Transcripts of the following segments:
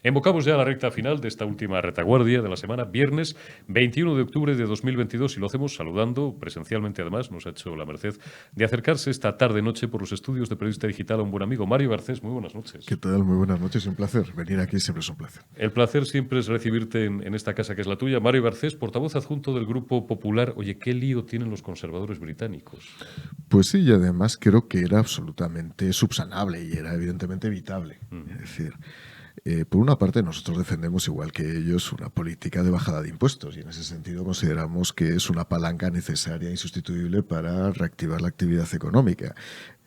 Embocamos ya la recta final de esta última retaguardia de la semana, viernes 21 de octubre de 2022, y lo hacemos saludando presencialmente. Además, nos ha hecho la merced de acercarse esta tarde-noche por los estudios de Periodista Digital a un buen amigo, Mario Garcés. Muy buenas noches. ¿Qué tal? Muy buenas noches, un placer. Venir aquí siempre es un placer. El placer siempre es recibirte en esta casa que es la tuya. Mario Garcés, portavoz adjunto del Grupo Popular. Oye, ¿qué lío tienen los conservadores británicos? Pues sí, y además creo que era absolutamente subsanable y era evidentemente evitable. Es decir, por una parte, nosotros defendemos, igual que ellos, una política de bajada de impuestos y en ese sentido consideramos que es una palanca necesaria e insustituible para reactivar la actividad económica.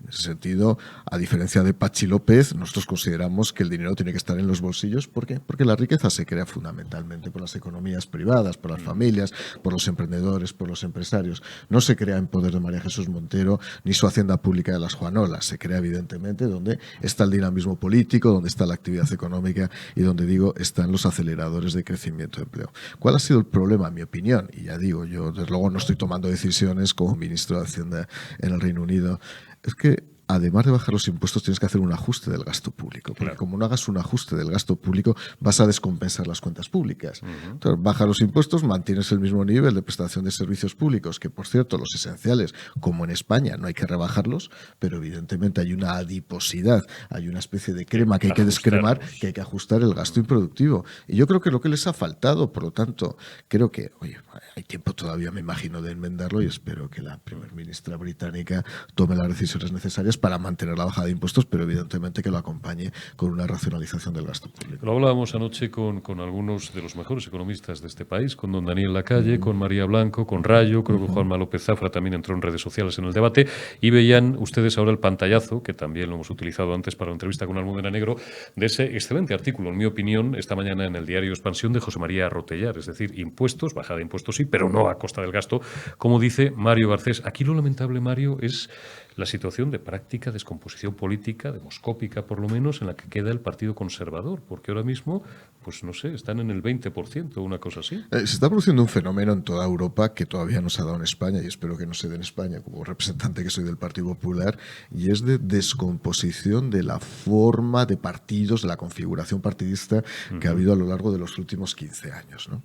En ese sentido, a diferencia de Pachi López, nosotros consideramos que el dinero tiene que estar en los bolsillos. ¿Por qué? Porque la riqueza se crea fundamentalmente por las economías privadas, por las familias, por los emprendedores, por los empresarios. No se crea en poder de María Jesús Montero ni su hacienda pública de las Juanolas. Se crea evidentemente donde está el dinamismo político, donde está la actividad económica y donde, digo, están los aceleradores de crecimiento de empleo. ¿Cuál ha sido el problema? En mi opinión, y ya digo, yo desde luego no estoy tomando decisiones como ministro de Hacienda en el Reino Unido, es que además de bajar los impuestos tienes que hacer un ajuste del gasto público, porque como no hagas un ajuste del gasto público vas a descompensar las cuentas públicas. Entonces, baja los impuestos, mantienes el mismo nivel de prestación de servicios públicos, que por cierto los esenciales, como en España, no hay que rebajarlos, pero evidentemente hay una adiposidad, hay una especie de crema que hay que descremar, que hay que ajustar el gasto improductivo. Y yo creo que lo que les ha faltado, por lo tanto, creo que, oye, hay tiempo todavía, me imagino, de enmendarlo y espero que la primer ministra británica tome las decisiones necesarias para mantener la bajada de impuestos, pero evidentemente que lo acompañe con una racionalización del gasto público. Lo hablábamos anoche con algunos de los mejores economistas de este país, con don Daniel Lacalle, con María Blanco, con Rayo, creo que Juanma López Zafra también entró en redes sociales en el debate, y veían ustedes ahora el pantallazo, que también lo hemos utilizado antes para la entrevista con Almudena Negro, de ese excelente artículo, en mi opinión, esta mañana en el diario Expansión de José María Rotellar, es decir, impuestos, bajada de impuestos sí, pero no a costa del gasto, como dice Mario Garcés. Aquí lo lamentable, Mario, es la situación de práctica descomposición política, demoscópica por lo menos, en la que queda el Partido Conservador, porque ahora mismo, pues no sé, están en el 20%, una cosa así. Se está produciendo un fenómeno en toda Europa que todavía no se ha dado en España, y espero que no se dé en España como representante que soy del Partido Popular, y es de descomposición de la forma de partidos, de la configuración partidista que ha habido a lo largo de los últimos 15 años, ¿no?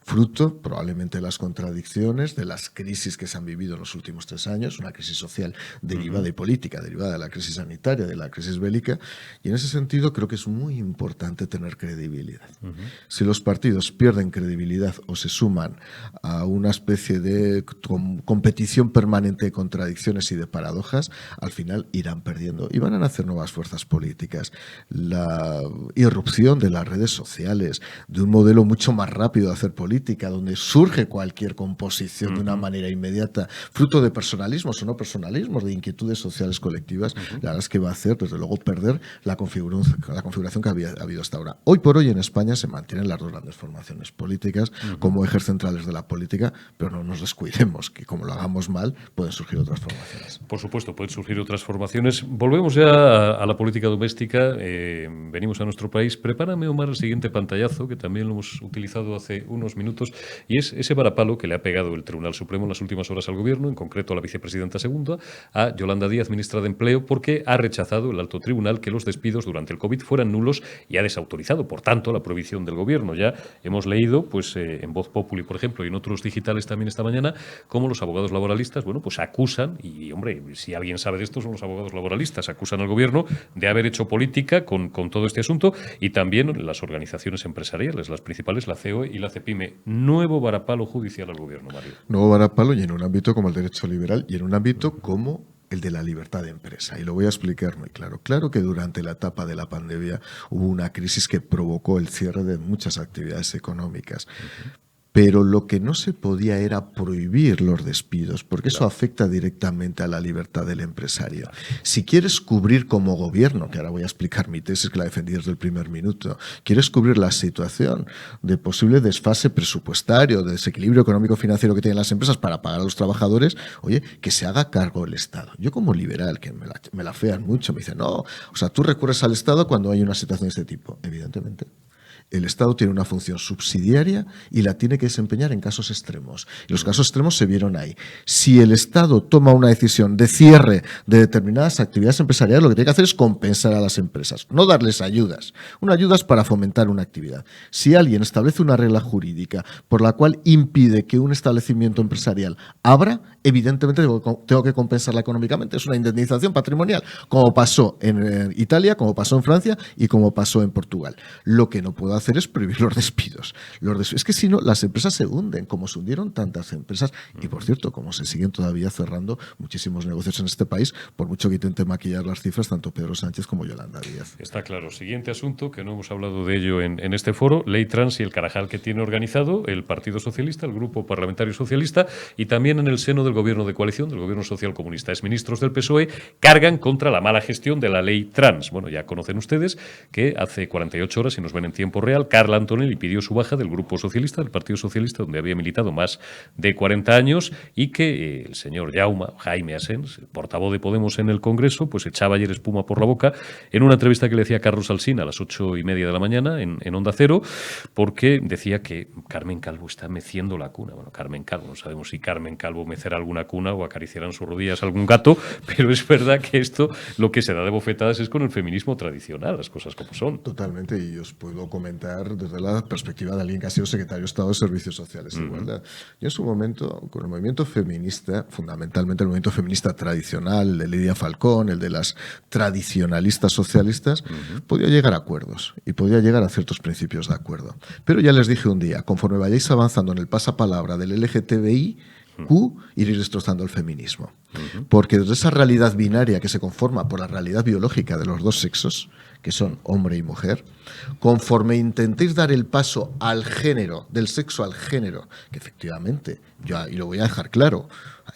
Fruto probablemente de las contradicciones, de las crisis que se han vivido en los últimos 3 años, una crisis social derivada y política, derivada de la crisis sanitaria, de la crisis bélica, y en ese sentido creo que es muy importante tener credibilidad. Si los partidos pierden credibilidad o se suman a una especie de competición permanente de contradicciones y de paradojas, al final irán perdiendo y van a nacer nuevas fuerzas políticas. La irrupción de las redes sociales, de un modelo mucho más rápido de hacer política, donde surge cualquier composición de una manera inmediata, fruto de personalismos o no personalismos, de inquietudes sociales colectivas, la verdad es que va a hacer, desde luego, perder la configuración que había habido hasta ahora. Hoy por hoy en España se mantienen las dos grandes formaciones políticas como ejes centrales de la política, pero no nos descuidemos, que como lo hagamos mal, pueden surgir otras formaciones. Por supuesto, pueden surgir otras formaciones. Volvemos ya a la política doméstica. Venimos a nuestro país. Prepárame, Omar, el siguiente pantallazo, que también lo hemos utilizado hace unos minutos, y es ese varapalo que le ha pegado el Tribunal Supremo en las últimas horas al Gobierno, en concreto a la vicepresidenta segunda, a Yolanda Díaz, ministra de Empleo, porque ha rechazado el alto tribunal que los despidos durante el COVID fueran nulos y ha desautorizado, por tanto, la prohibición del Gobierno. Ya hemos leído, pues en Voz Populi, por ejemplo, y en otros digitales también esta mañana, cómo los abogados laboralistas, bueno, pues acusan, y hombre, si alguien sabe de esto son los abogados laboralistas, acusan al Gobierno de haber hecho política con todo este asunto, y también las organizaciones empresariales, las principales, la COE y la CEPIME. Nuevo varapalo judicial al Gobierno, Mario. Nuevo varapalo, y en un ámbito como el derecho liberal y en un ámbito como el de la libertad de empresa. Y lo voy a explicar muy claro. Claro que durante la etapa de la pandemia hubo una crisis que provocó el cierre de muchas actividades económicas. Pero lo que no se podía era prohibir los despidos, porque eso afecta directamente a la libertad del empresario. Si quieres cubrir como gobierno, que ahora voy a explicar mi tesis que la defendí desde el primer minuto, quieres cubrir la situación de posible desfase presupuestario, de desequilibrio económico-financiero que tienen las empresas para pagar a los trabajadores, oye, que se haga cargo el Estado. Yo como liberal, que me la fean mucho, me dicen, no, o sea, tú recurres al Estado cuando hay una situación de este tipo, evidentemente. El Estado tiene una función subsidiaria y la tiene que desempeñar en casos extremos. Y los casos extremos se vieron ahí. Si el Estado toma una decisión de cierre de determinadas actividades empresariales, lo que tiene que hacer es compensar a las empresas, no darles ayudas. Una ayuda es para fomentar una actividad. Si alguien establece una regla jurídica por la cual impide que un establecimiento empresarial abra, evidentemente tengo que compensarla económicamente. Es una indemnización patrimonial, como pasó en Italia, como pasó en Francia y como pasó en Portugal. Lo que no puedo hacer es prohibir los despidos. Es que si no, las empresas se hunden, como se hundieron tantas empresas. Y por cierto, como se siguen todavía cerrando muchísimos negocios en este país, por mucho que intente maquillar las cifras, tanto Pedro Sánchez como Yolanda Díaz. Está claro. Siguiente asunto, que no hemos hablado de ello en este foro, ley trans y el carajal que tiene organizado el Partido Socialista, el Grupo Parlamentario Socialista, y también en el seno del Gobierno de coalición, del Gobierno Social Comunista. Exministros del PSOE cargan contra la mala gestión de la ley trans. Bueno, ya conocen ustedes que hace 48 horas, si nos ven en tiempo real, Carla Antonelli pidió su baja del Grupo Socialista, del Partido Socialista, donde había militado más de 40 años, y que el señor Jaime Asens, portavoz de Podemos en el Congreso, pues echaba ayer espuma por la boca en una entrevista que le hacía Carlos Alsina a las 8:30 de la mañana en Onda Cero, porque decía que Carmen Calvo está meciendo la cuna. Bueno, Carmen Calvo, no sabemos si Carmen Calvo mecerá alguna cuna o acariciará en sus rodillas algún gato, pero es verdad que esto lo que se da de bofetadas es con el feminismo tradicional, las cosas como son. Totalmente, y os puedo comentar desde la perspectiva de alguien que ha sido secretario de Estado de Servicios Sociales e Igualdad. Yo en su momento, con el movimiento feminista, fundamentalmente el movimiento feminista tradicional, el de Lidia Falcón, el de las tradicionalistas socialistas, podía llegar a acuerdos y podía llegar a ciertos principios de acuerdo. Pero ya les dije un día, conforme vayáis avanzando en el pasapalabra del LGTBI, iréis destrozando el feminismo. Porque desde esa realidad binaria que se conforma por la realidad biológica de los dos sexos, que son hombre y mujer, conforme intentéis dar el paso al género, del sexo al género, que efectivamente, y lo voy a dejar claro,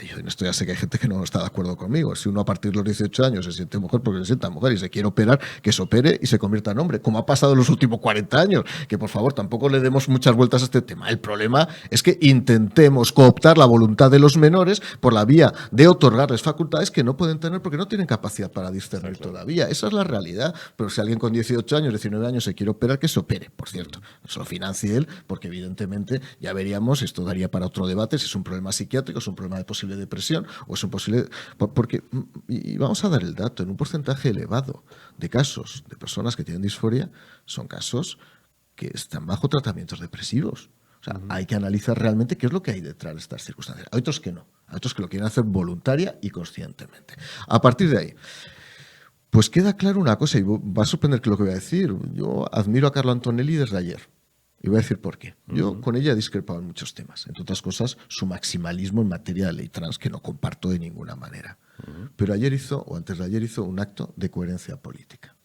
yo en esto ya sé que hay gente que no está de acuerdo conmigo. Si uno a partir de los 18 años se siente mujer porque se sienta mujer y se quiere operar, que se opere y se convierta en hombre, como ha pasado en los últimos 40 años. Que por favor tampoco le demos muchas vueltas a este tema. El problema es que intentemos cooptar la voluntad de los menores por la vía de otorgarles facultades que no pueden tener porque no tienen capacidad para discernir todavía. Esa es la realidad. Pero si alguien con 18 años, 19 años se quiere operar, que se opere, por cierto. Eso lo financie él, porque evidentemente ya veríamos, esto daría para otro debate, si es un problema psiquiátrico, es un problema de posible depresión o es un posible... Porque, y vamos a dar el dato, en un porcentaje elevado de casos de personas que tienen disforia, son casos que están bajo tratamientos depresivos. O sea, hay que analizar realmente qué es lo que hay detrás de estas circunstancias. Hay otros que no, hay otros que lo quieren hacer voluntaria y conscientemente. A partir de ahí, pues queda claro una cosa, y va a sorprender que lo que voy a decir. Yo admiro a Carla Antonelli desde ayer. Y voy a decir por qué. Yo con ella he discrepado en muchos temas. Entre otras cosas, su maximalismo en materia de ley trans, que no comparto de ninguna manera. Pero ayer hizo, o antes de ayer hizo, un acto de coherencia política.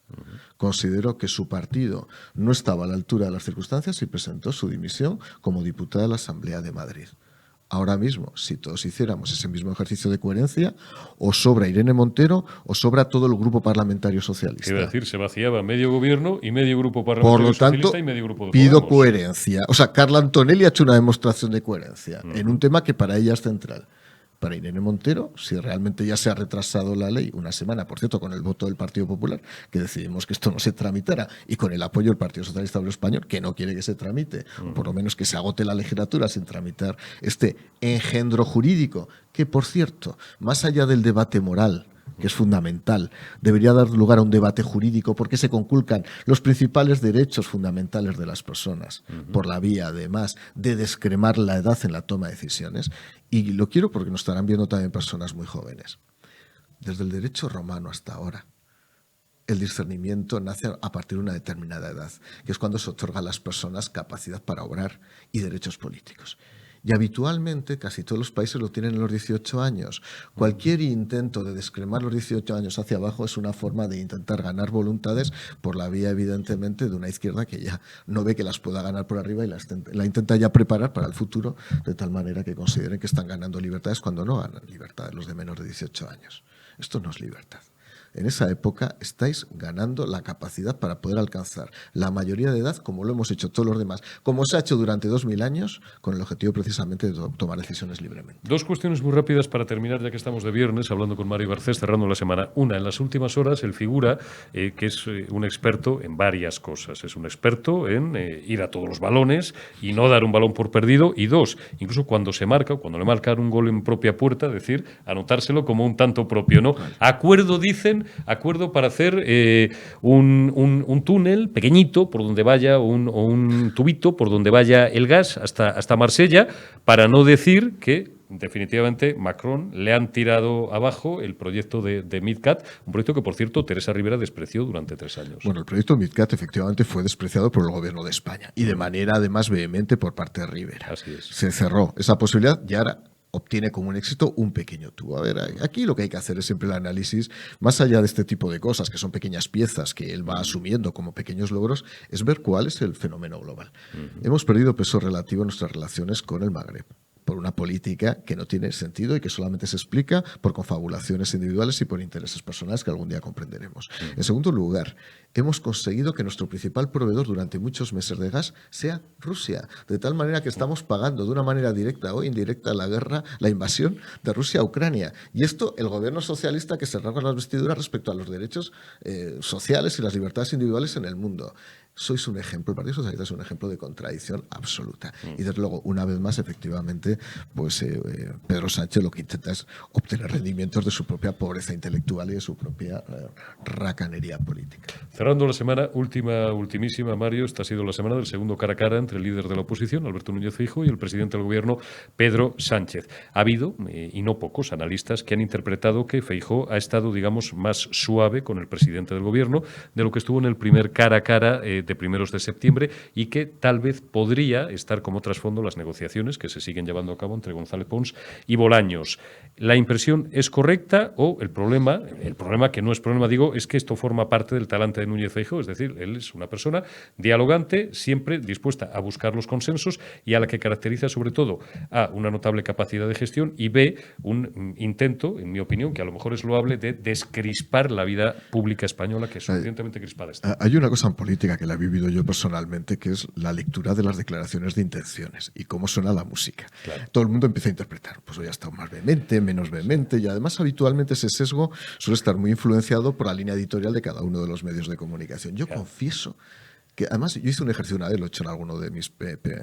Consideró que su partido no estaba a la altura de las circunstancias y presentó su dimisión como diputada de la Asamblea de Madrid. Ahora mismo, si todos hiciéramos ese mismo ejercicio de coherencia, o sobra Irene Montero o sobra todo el grupo parlamentario socialista. Quiero decir, se vaciaba medio gobierno y medio grupo parlamentario Por lo tanto, socialista y medio grupo de pido Podemos. coherencia. O sea, Carla Antonelli ha hecho una demostración de coherencia en un tema que para ella es central. Para Irene Montero, si realmente ya se ha retrasado la ley una semana, por cierto, con el voto del Partido Popular, que decidimos que esto no se tramitara, y con el apoyo del Partido Socialista Obrero Español, que no quiere que se tramite, o por lo menos que se agote la legislatura sin tramitar este engendro jurídico, que, por cierto, más allá del debate moral, que es fundamental, debería dar lugar a un debate jurídico porque se conculcan los principales derechos fundamentales de las personas, por la vía, además, de descremar la edad en la toma de decisiones. Y lo quiero porque nos estarán viendo también personas muy jóvenes. Desde el derecho romano hasta ahora, el discernimiento nace a partir de una determinada edad, que es cuando se otorga a las personas capacidad para obrar y derechos políticos. Y habitualmente casi todos los países lo tienen en los 18 años. Cualquier intento de descremar los 18 años hacia abajo es una forma de intentar ganar voluntades por la vía, evidentemente, de una izquierda que ya no ve que las pueda ganar por arriba y la intenta ya preparar para el futuro, de tal manera que consideren que están ganando libertades cuando no ganan libertades los de menos de 18 años. Esto no es libertad. en esa época estáis ganando la capacidad para poder alcanzar la mayoría de edad, como lo hemos hecho todos los demás, como se ha hecho durante 2000 años, con el objetivo precisamente de tomar decisiones libremente. Dos cuestiones muy rápidas para terminar, ya que estamos de viernes, hablando con Mario Garcés, cerrando la semana. Una, en las últimas horas, él figura que es un experto en varias cosas. Es un experto en ir a todos los balones y no dar un balón por perdido. Y dos, incluso cuando se marca, o cuando le marcan un gol en propia puerta, decir, anotárselo como un tanto propio, ¿no? Acuerdo, dicen, acuerdo para hacer un túnel pequeñito por donde vaya, o un tubito por donde vaya el gas hasta Marsella, para no decir que definitivamente Macron le han tirado abajo el proyecto de MidCat, un proyecto que, por cierto, Teresa Rivera despreció durante 3 años. Bueno, el proyecto MidCat efectivamente fue despreciado por el gobierno de España y de manera además vehemente por parte de Rivera. Así es. Se cerró esa posibilidad y ahora obtiene como un éxito un pequeño tubo. A ver, aquí lo que hay que hacer es siempre el análisis, más allá de este tipo de cosas, que son pequeñas piezas que él va asumiendo como pequeños logros, es ver cuál es el fenómeno global. Hemos perdido peso relativo en nuestras relaciones con el Magreb, por una política que no tiene sentido y que solamente se explica por confabulaciones individuales y por intereses personales que algún día comprenderemos. En segundo lugar, hemos conseguido que nuestro principal proveedor durante muchos meses de gas sea Rusia, de tal manera que estamos pagando de una manera directa o indirecta la guerra, la invasión de Rusia a Ucrania. Y esto, el gobierno socialista que se rasga las vestiduras respecto a los derechos sociales y las libertades individuales en el mundo. Sois un ejemplo, el Partido Socialista es un ejemplo de contradicción absoluta. Y desde luego, una vez más, efectivamente, pues Pedro Sánchez lo que intenta es obtener rendimientos de su propia pobreza intelectual y de su propia racanería política. Cerrando la semana, ultimísima, Mario, esta ha sido la semana del segundo cara a cara entre el líder de la oposición, Alberto Núñez Feijóo, y el presidente del gobierno, Pedro Sánchez. Ha habido, y no pocos, analistas que han interpretado que Feijóo ha estado, digamos, más suave con el presidente del gobierno de lo que estuvo en el primer cara a cara de primeros de septiembre, y que tal vez podría estar como trasfondo las negociaciones que se siguen llevando a cabo entre González Pons y Bolaños. ¿La impresión es correcta o el problema que no es problema, digo, es que esto forma parte del talante de Núñez Feijóo? Es decir, él es una persona dialogante, siempre dispuesta a buscar los consensos y a la que caracteriza sobre todo A, una notable capacidad de gestión, y B, un intento, en mi opinión, que a lo mejor es loable, de descrispar la vida pública española, que es suficientemente crispada está. Hay una cosa en política que la he vivido yo personalmente, que es la lectura de las declaraciones de intenciones y cómo suena la música. Claro. Todo el mundo empieza a interpretar, pues hoy ha estado más vehemente, menos vehemente, y además habitualmente ese sesgo suele estar muy influenciado por la línea editorial de cada uno de los medios de comunicación. Yo confieso que además yo hice un ejercicio una vez, lo he hecho en alguno de mis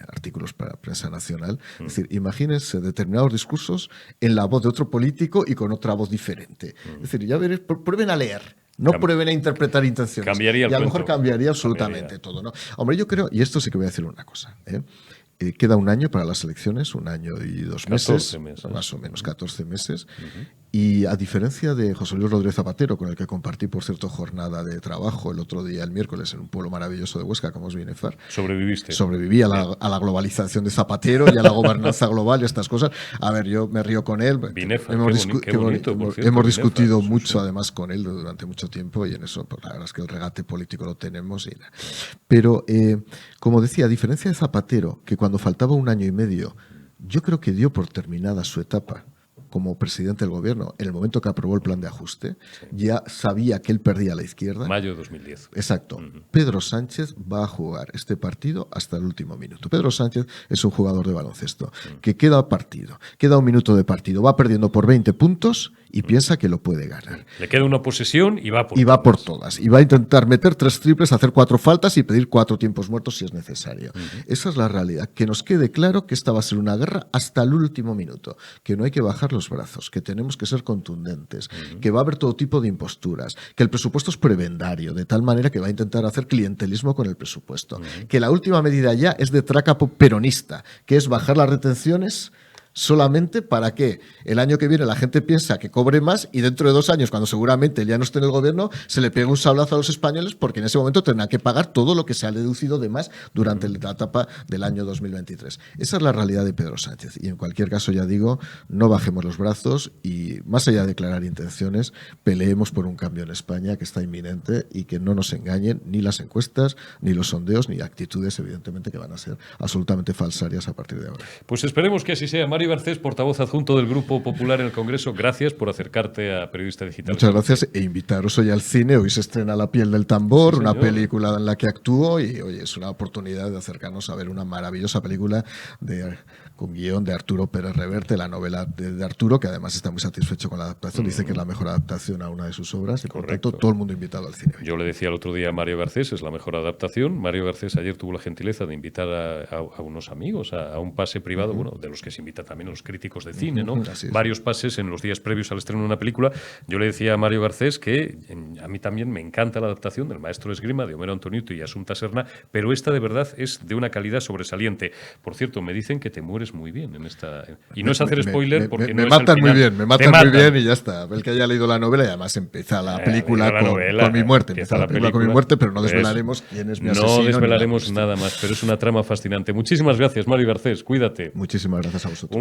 artículos para Prensa Nacional, es decir, imagínense determinados discursos en la voz de otro político y con otra voz diferente. Es decir, ya veréis, prueben a leer. No prueben a interpretar intenciones. Cambiaría el y a lo cuento. mejor cambiaría absolutamente todo, ¿no? Hombre, yo creo, y esto sí que voy a decir una cosa, queda un año para las elecciones, 1 año y 2 meses, más o menos 14 meses. Y a diferencia de José Luis Rodríguez Zapatero, con el que compartí, por cierto, jornada de trabajo el otro día, el miércoles, en un pueblo maravilloso de Huesca, como es Binefar. Sobreviviste. Sobreviví a la globalización de Zapatero y a la gobernanza global y estas cosas. A ver, yo me río con él. Binefar, hemos discutido mucho, además, con él durante mucho tiempo, y en eso, pues, la verdad es que el regate político lo tenemos. Pero, como decía, a diferencia de Zapatero, que cuando faltaba 1 año y medio, yo creo que dio por terminada su etapa como presidente del gobierno, en el momento que aprobó el plan de ajuste, ya sabía que él perdía a la izquierda. Mayo de 2010. Exacto. Pedro Sánchez va a jugar este partido hasta el último minuto. Pedro Sánchez es un jugador de baloncesto que queda 1 minuto de partido, va perdiendo por 20 puntos y piensa que lo puede ganar. Le queda una posesión y va por todas. Y va a intentar meter 3 triples, hacer 4 faltas y pedir 4 tiempos muertos si es necesario. Esa es la realidad. Que nos quede claro que esta va a ser una guerra hasta el último minuto. Que no hay que bajar los brazos, que tenemos que ser contundentes, que va a haber todo tipo de imposturas, que el presupuesto es prebendario, de tal manera que va a intentar hacer clientelismo con el presupuesto. Que la última medida ya es de traca peronista, que es bajar las retenciones solamente para que el año que viene la gente piensa que cobre más y dentro de 2 años, cuando seguramente él ya no esté en el gobierno, se le pegue un sablazo a los españoles, porque en ese momento tendrán que pagar todo lo que se ha deducido de más durante la etapa del año 2023. Esa es la realidad de Pedro Sánchez. Y en cualquier caso, ya digo, no bajemos los brazos y, más allá de declarar intenciones, peleemos por un cambio en España que está inminente, y que no nos engañen ni las encuestas, ni los sondeos, ni actitudes, evidentemente, que van a ser absolutamente falsarias a partir de ahora. Pues esperemos que así sea, Mario Mario Garcés, portavoz adjunto del Grupo Popular en el Congreso, gracias por acercarte a Periodista Digital. Muchas gracias e invitaros hoy al cine. Hoy se estrena La piel del tambor, Sí, una señor. película en la que actúo y oye, es una oportunidad de acercarnos a ver una maravillosa película con guión de Arturo Pérez Reverte, la novela de Arturo, que además está muy satisfecho con la adaptación. Dice que es la mejor adaptación a una de sus obras y por tanto todo el mundo invitado al cine. Yo le decía el otro día a Mario Garcés, es la mejor adaptación. Mario Garcés ayer tuvo la gentileza de invitar a unos amigos a un pase privado, bueno, de los que se invitan también los críticos de cine, ¿no? Así es. Varios pases en los días previos al estreno de una película. Yo le decía a Mario Garcés que a mí también me encanta la adaptación del Maestro de Esgrima de Homero Antoniuto y Asunta Serna, pero esta de verdad es de una calidad sobresaliente. Por cierto, me dicen que te mueres muy bien en esta... Y no es hacer spoiler porque me no matan es muy el final. bien, me matan muy bien y ya está. El que haya leído la novela y además empieza la película con mi muerte. Empieza la película con mi muerte, pero no desvelaremos quién es mi asesino. No desvelaremos nada más, pero es una trama fascinante. Muchísimas gracias, Mario Garcés. Cuídate. Muchísimas gracias a vosotros.